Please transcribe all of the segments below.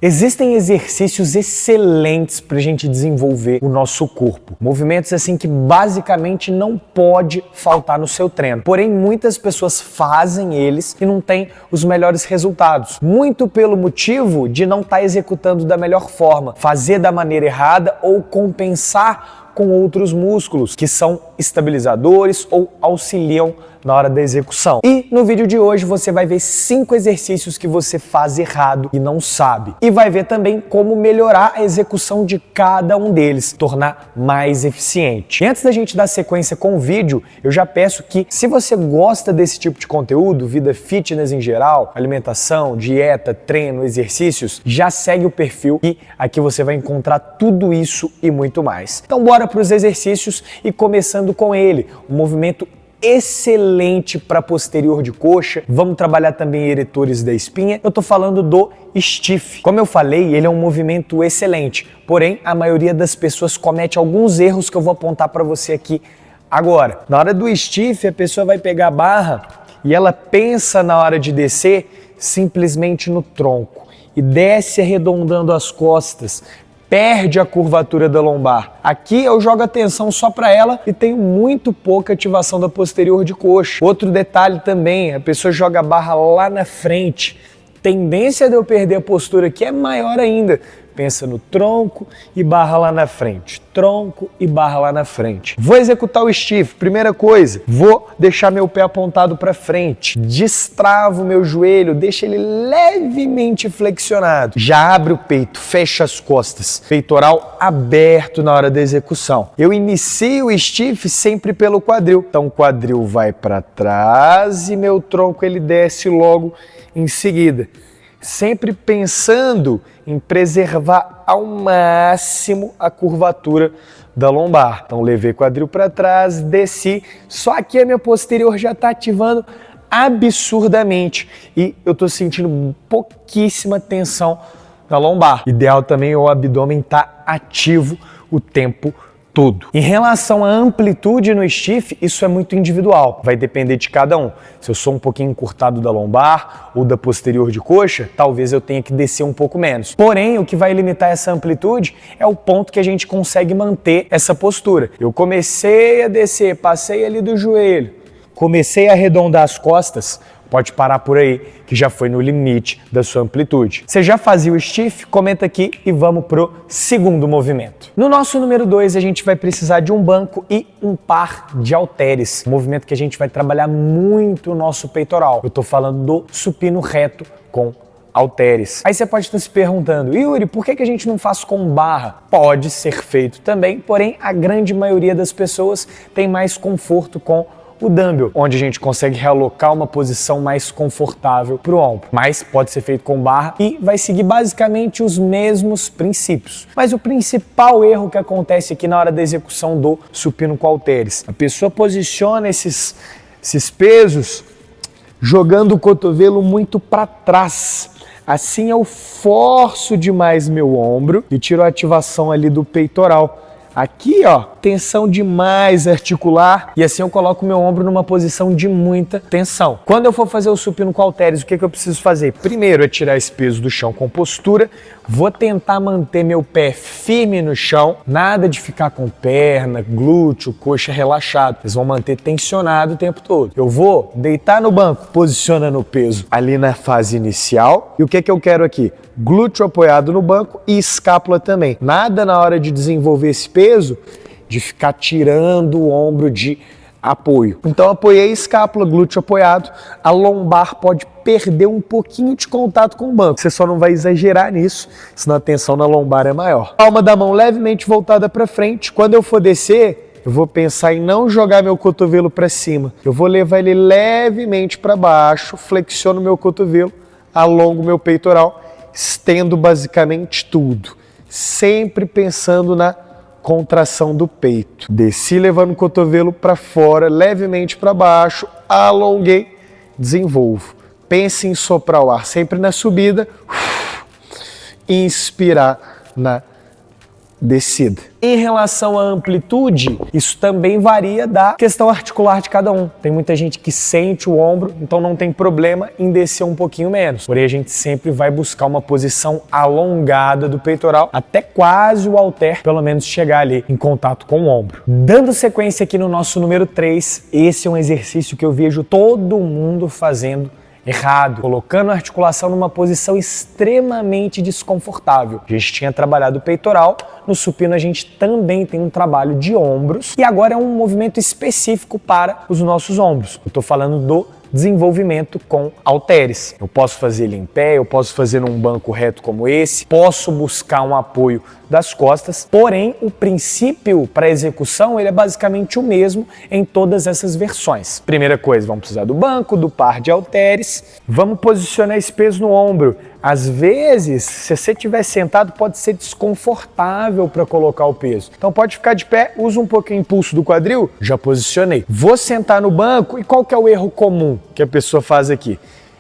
Existem exercícios excelentes para a gente desenvolver o nosso corpo. Movimentos assim que basicamente não pode faltar no seu treino. Porém, muitas pessoas fazem eles e não têm os melhores resultados. Muito pelo motivo de não estar executando da melhor forma, fazer da maneira errada ou compensar com outros músculos que são estabilizadores ou auxiliam na hora da execução. E no vídeo de hoje você vai ver 5 exercícios que você faz errado e não sabe. E vai ver também como melhorar a execução de cada um deles, tornar mais eficiente. E antes da gente dar sequência com o vídeo, eu já peço que, se você gosta desse tipo de conteúdo, vida fitness em geral, alimentação, dieta, treino, exercícios, já segue o perfil e aqui você vai encontrar tudo isso e muito mais. Então bora para os exercícios e começando com ele, um movimento excelente para posterior de coxa. Vamos trabalhar também eretores da espinha. Eu tô falando do stiff. Como eu falei, ele é um movimento excelente, porém a maioria das pessoas comete alguns erros que eu vou apontar para você aqui agora. Na hora do stiff, a pessoa vai pegar a barra e ela pensa na hora de descer simplesmente no tronco e desce arredondando as costas, perde a curvatura da lombar. Aqui eu jogo atenção só para ela e tenho muito pouca ativação da posterior de coxa. Outro detalhe também, a pessoa joga a barra lá na frente. Tendência de eu perder a postura aqui é maior ainda. Pensa no tronco e barra lá na frente. Tronco e barra lá na frente. Vou executar o stiff. Primeira coisa, vou deixar meu pé apontado para frente. Destravo meu joelho, deixa ele levemente flexionado. Já abre o peito, fecha as costas. Peitoral aberto na hora da execução. Eu inicio o stiff sempre pelo quadril. Então o quadril vai para trás e meu tronco ele desce logo em seguida. Sempre pensando em preservar ao máximo a curvatura da lombar. Então levei quadril para trás, desci, só que a minha posterior já está ativando absurdamente e eu estou sentindo pouquíssima tensão na lombar. Ideal também é o abdômen estar ativo o tempo todo. Em relação à amplitude no stiff, isso é muito individual, vai depender de cada um. Se eu sou um pouquinho encurtado da lombar ou da posterior de coxa, talvez eu tenha que descer um pouco menos. Porém, o que vai limitar essa amplitude é o ponto que a gente consegue manter essa postura. Eu comecei a descer, passei ali do joelho, comecei a arredondar as costas, pode parar por aí, que já foi no limite da sua amplitude. Você já fazia o stiff? Comenta aqui e vamos pro segundo movimento. No nosso número 2, a gente vai precisar de um banco e um par de halteres. Um movimento que a gente vai trabalhar muito o nosso peitoral. Eu tô falando do supino reto com halteres. Aí você pode estar se perguntando, Yuri, por que a gente não faz com barra? Pode ser feito também, porém a grande maioria das pessoas tem mais conforto com o dumbbell, onde a gente consegue realocar uma posição mais confortável para o ombro. Mas pode ser feito com barra e vai seguir basicamente os mesmos princípios. Mas o principal erro que acontece aqui na hora da execução do supino com halteres, a pessoa posiciona esses pesos jogando o cotovelo muito para trás. Assim eu forço demais meu ombro e tiro a ativação ali do peitoral. Aqui, ó, tensão demais articular e assim eu coloco meu ombro numa posição de muita tensão. Quando eu for fazer o supino com halteres, o que eu preciso fazer? Primeiro é tirar esse peso do chão com postura, vou tentar manter meu pé firme no chão, nada de ficar com perna, glúteo, coxa relaxado. Vocês vão manter tensionado o tempo todo. Eu vou deitar no banco, posicionando o peso ali na fase inicial. E o que eu quero aqui? Glúteo apoiado no banco e escápula também. Nada na hora de desenvolver esse peso de ficar tirando o ombro de apoio. Então apoiei a escápula, glúteo apoiado, a lombar pode perder um pouquinho de contato com o banco. Você só não vai exagerar nisso, senão a tensão na lombar é maior. Palma da mão levemente voltada para frente. Quando eu for descer, eu vou pensar em não jogar meu cotovelo para cima. Eu vou levar ele levemente para baixo, flexiono meu cotovelo, alongo meu peitoral, estendo basicamente tudo, sempre pensando na contração do peito. Desci levando o cotovelo para fora, levemente para baixo, alonguei, desenvolvo. Pense em soprar o ar sempre na subida, inspirar na descida. Em relação à amplitude, isso também varia da questão articular de cada um. Tem muita gente que sente o ombro, então não tem problema em descer um pouquinho menos. Porém, a gente sempre vai buscar uma posição alongada do peitoral até quase o halter, pelo menos chegar ali em contato com o ombro. Dando sequência aqui no nosso número 3, esse é um exercício que eu vejo todo mundo fazendo errado, colocando a articulação numa posição extremamente desconfortável. A gente tinha trabalhado o peitoral, no supino a gente também tem um trabalho de ombros e agora é um movimento específico para os nossos ombros. Eu estou falando do desenvolvimento com halteres. Eu posso fazer ele em pé, eu posso fazer num banco reto como esse, posso buscar um apoio das costas, porém o princípio para execução ele é basicamente o mesmo em todas essas versões. Primeira coisa, vamos precisar do banco, do par de halteres, vamos posicionar esse peso no ombro. Às vezes, se você estiver sentado, pode ser desconfortável para colocar o peso. Então pode ficar de pé, usa um pouquinho o impulso do quadril, já posicionei. Vou sentar no banco e qual que é o erro comum que a pessoa faz aqui?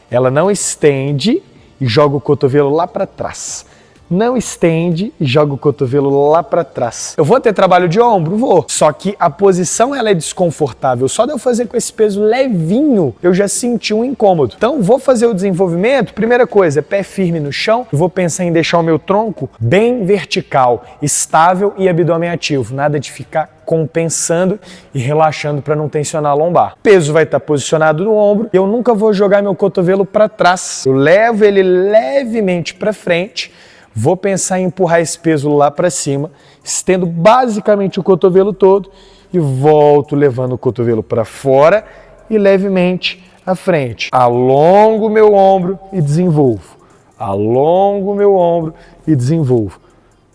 Ela não estende e joga o cotovelo lá para trás. Não estende e joga o cotovelo lá para trás. Eu vou ter trabalho de ombro? Vou. Só que a posição ela é desconfortável. Só de eu fazer com esse peso levinho, eu já senti um incômodo. Então, vou fazer o desenvolvimento. Primeira coisa, pé firme no chão. Eu vou pensar em deixar o meu tronco bem vertical, estável e abdômen ativo. Nada de ficar compensando e relaxando para não tensionar a lombar. O peso vai estar posicionado no ombro e eu nunca vou jogar meu cotovelo para trás. Eu levo ele levemente para frente. Vou pensar em empurrar esse peso lá para cima, estendo basicamente o cotovelo todo e volto levando o cotovelo para fora e levemente à frente. Alongo o meu ombro e desenvolvo. Alongo o meu ombro e desenvolvo.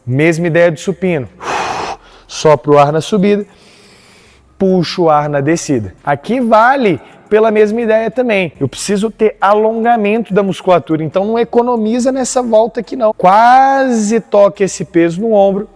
Mesma ideia do supino. Sopro o ar na subida, puxo o ar na descida. Aqui vale pela mesma ideia também. Eu preciso ter alongamento da musculatura, então não economiza nessa volta aqui não. Quase toca esse peso no ombro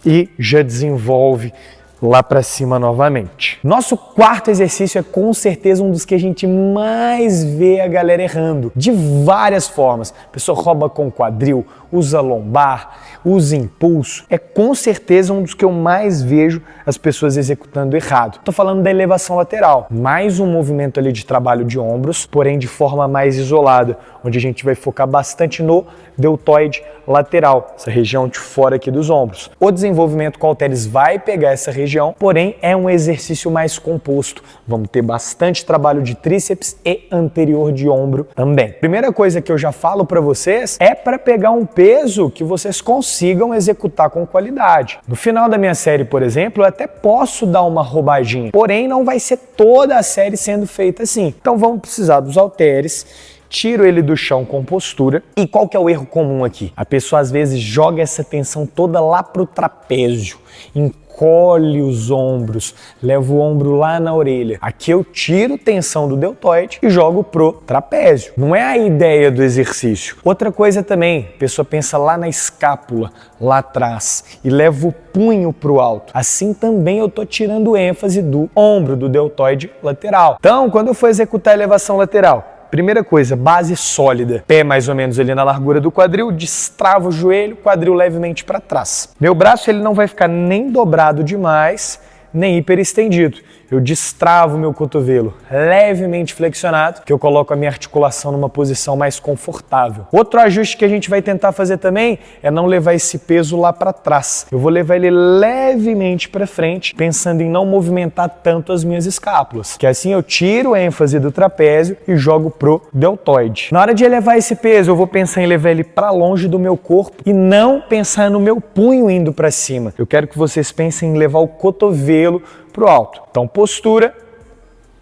e já desenvolve lá para cima novamente. Nosso quarto exercício é com certeza um dos que a gente mais vê a galera errando, de várias formas. A pessoa rouba com quadril, usa lombar, usa impulso. É com certeza um dos que eu mais vejo as pessoas executando errado. Estou falando da elevação lateral. Mais um movimento ali de trabalho de ombros, porém de forma mais isolada, onde a gente vai focar bastante no deltoide lateral, essa região de fora aqui dos ombros. O desenvolvimento com halteres vai pegar essa região, porém é um exercício mais composto. Vamos ter bastante trabalho de tríceps e anterior de ombro também. Primeira coisa que eu já falo para vocês é para pegar um peso que vocês consigam executar com qualidade. No final da minha série, por exemplo, eu até posso dar uma roubadinha, porém não vai ser toda a série sendo feita assim. Então vamos precisar dos halteres. Tiro ele do chão com postura. E qual que é o erro comum aqui? A pessoa às vezes joga essa tensão toda lá pro trapézio, encolhe os ombros, leva o ombro lá na orelha. Aqui eu tiro tensão do deltoide e jogo pro trapézio. Não é a ideia do exercício. Outra coisa também, a pessoa pensa lá na escápula, lá atrás, e leva o punho pro alto. Assim também eu tô tirando ênfase do ombro, do deltoide lateral. Então, quando eu for executar a elevação lateral, primeira coisa, base sólida, pé mais ou menos ali na largura do quadril, destravo o joelho, quadril levemente para trás. Meu braço ele não vai ficar nem dobrado demais, nem hiperestendido. Eu destravo meu cotovelo levemente flexionado, que eu coloco a minha articulação numa posição mais confortável. Outro ajuste que a gente vai tentar fazer também é não levar esse peso lá para trás. Eu vou levar ele levemente para frente, pensando em não movimentar tanto as minhas escápulas, que assim eu tiro a ênfase do trapézio e jogo pro deltoide. Na hora de elevar esse peso, eu vou pensar em levar ele para longe do meu corpo e não pensar no meu punho indo para cima. Eu quero que vocês pensem em levar o cotovelo pro alto. Então, postura,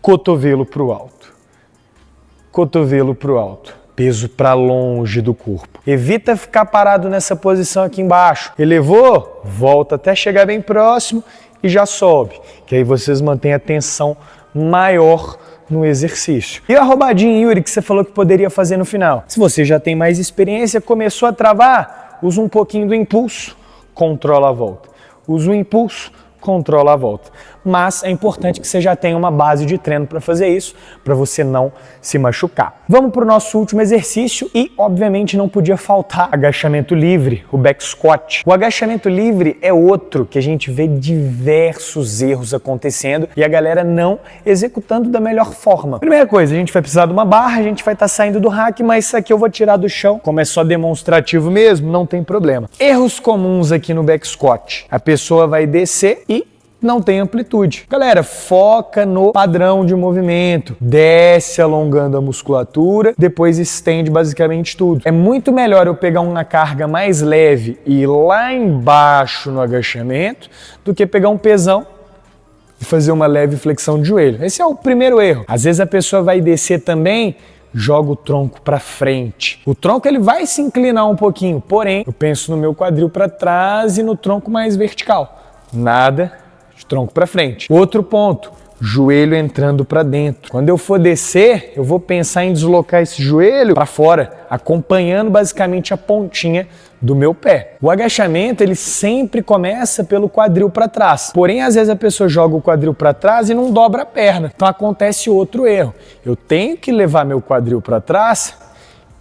cotovelo pro alto. Cotovelo pro alto. Peso para longe do corpo. Evita ficar parado nessa posição aqui embaixo. Elevou, volta até chegar bem próximo e já sobe. Que aí vocês mantêm a tensão maior no exercício. E a roubadinha, Yuri, que você falou que poderia fazer no final? Se você já tem mais experiência, começou a travar, usa um pouquinho do impulso, controla a volta. Usa o impulso, controla a volta. mas é importante que você já tenha uma base de treino para fazer isso, para você não se machucar. Vamos para o nosso último exercício e, obviamente, não podia faltar agachamento livre, o back squat. O agachamento livre é outro que a gente vê diversos erros acontecendo e a galera não executando da melhor forma. Primeira coisa, a gente vai precisar de uma barra, a gente vai estar saindo do rack, mas isso aqui eu vou tirar do chão. Como é só demonstrativo mesmo, não tem problema. Erros comuns aqui no back squat. A pessoa vai descer e não tem amplitude. Galera, foca no padrão de movimento. Desce alongando a musculatura, depois estende basicamente tudo. É muito melhor eu pegar uma carga mais leve e ir lá embaixo no agachamento do que pegar um pesão e fazer uma leve flexão de joelho. Esse é o primeiro erro. Às vezes a pessoa vai descer também, joga o tronco para frente. O tronco ele vai se inclinar um pouquinho, porém eu penso no meu quadril para trás e no tronco mais vertical. Nada de tronco para frente. Outro ponto, joelho entrando para dentro. Quando eu for descer, eu vou pensar em deslocar esse joelho para fora, acompanhando basicamente a pontinha do meu pé. O agachamento, ele sempre começa pelo quadril para trás. Porém, às vezes a pessoa joga o quadril para trás e não dobra a perna. Então acontece outro erro. Eu tenho que levar meu quadril para trás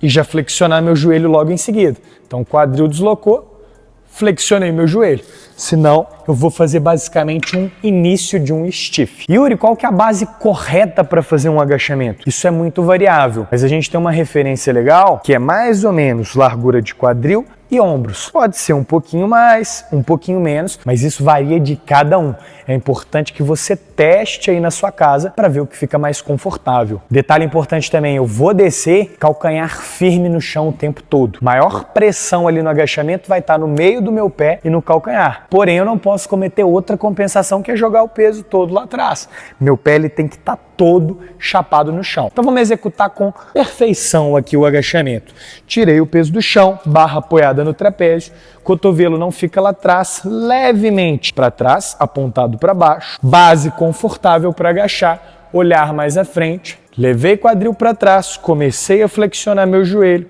e já flexionar meu joelho logo em seguida. Então o quadril deslocou, flexionei meu joelho. Senão, eu vou fazer basicamente um início de um stiff. Yuri, qual que é a base correta para fazer um agachamento? Isso é muito variável, mas a gente tem uma referência legal que é mais ou menos largura de quadril e ombros. Pode ser um pouquinho mais, um pouquinho menos, mas isso varia de cada um. É importante que você teste aí na sua casa para ver o que fica mais confortável. Detalhe importante também, eu vou descer calcanhar firme no chão o tempo todo. Maior pressão ali no agachamento vai estar no meio do meu pé e no calcanhar. Porém, eu não posso cometer outra compensação que é jogar o peso todo lá atrás. Meu pé ele tem que estar todo chapado no chão. Então vamos executar com perfeição aqui o agachamento. Tirei o peso do chão, barra apoiada no trapézio, cotovelo não fica lá atrás, levemente para trás, apontado para baixo, base confortável para agachar, olhar mais à frente, levei quadril para trás, comecei a flexionar meu joelho,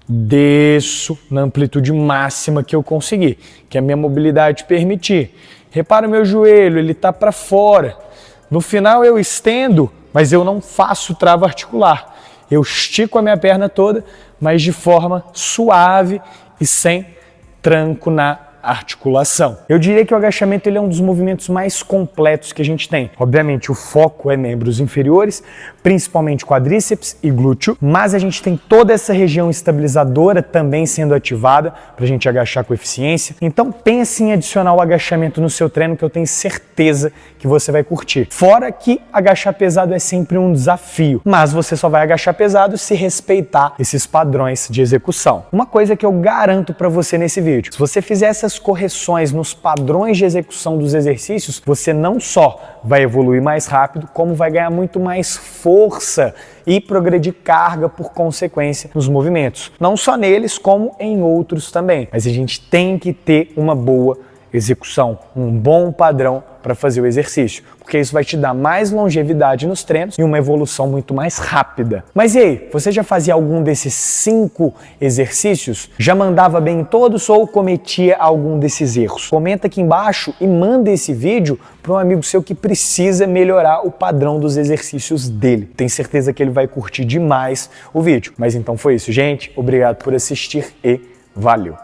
desço na amplitude máxima que eu conseguir, que a minha mobilidade permitir. Repara o meu joelho, ele está para fora. No final eu estendo, mas eu não faço trava articular. Eu estico a minha perna toda, mas de forma suave e sem tranco na articulação. Eu diria que o agachamento ele é um dos movimentos mais completos que a gente tem. Obviamente o foco é membros inferiores, principalmente quadríceps e glúteo, mas a gente tem toda essa região estabilizadora também sendo ativada para a gente agachar com eficiência. Então pense em adicionar o agachamento no seu treino que eu tenho certeza que você vai curtir. Fora que agachar pesado é sempre um desafio, mas você só vai agachar pesado se respeitar esses padrões de execução. Uma coisa que eu garanto para você nesse vídeo, se você fizer essas correções nos padrões de execução dos exercícios, você não só vai evoluir mais rápido, como vai ganhar muito mais força e progredir carga por consequência nos movimentos. Não só neles, como em outros também. Mas a gente tem que ter uma boa execução, um bom padrão para fazer o exercício, porque isso vai te dar mais longevidade nos treinos e uma evolução muito mais rápida. Mas e aí, você já fazia algum desses 5 exercícios? Já mandava bem em todos ou cometia algum desses erros? Comenta aqui embaixo e manda esse vídeo para um amigo seu que precisa melhorar o padrão dos exercícios dele. Tenho certeza que ele vai curtir demais o vídeo. Mas então foi isso, gente. Obrigado por assistir e valeu!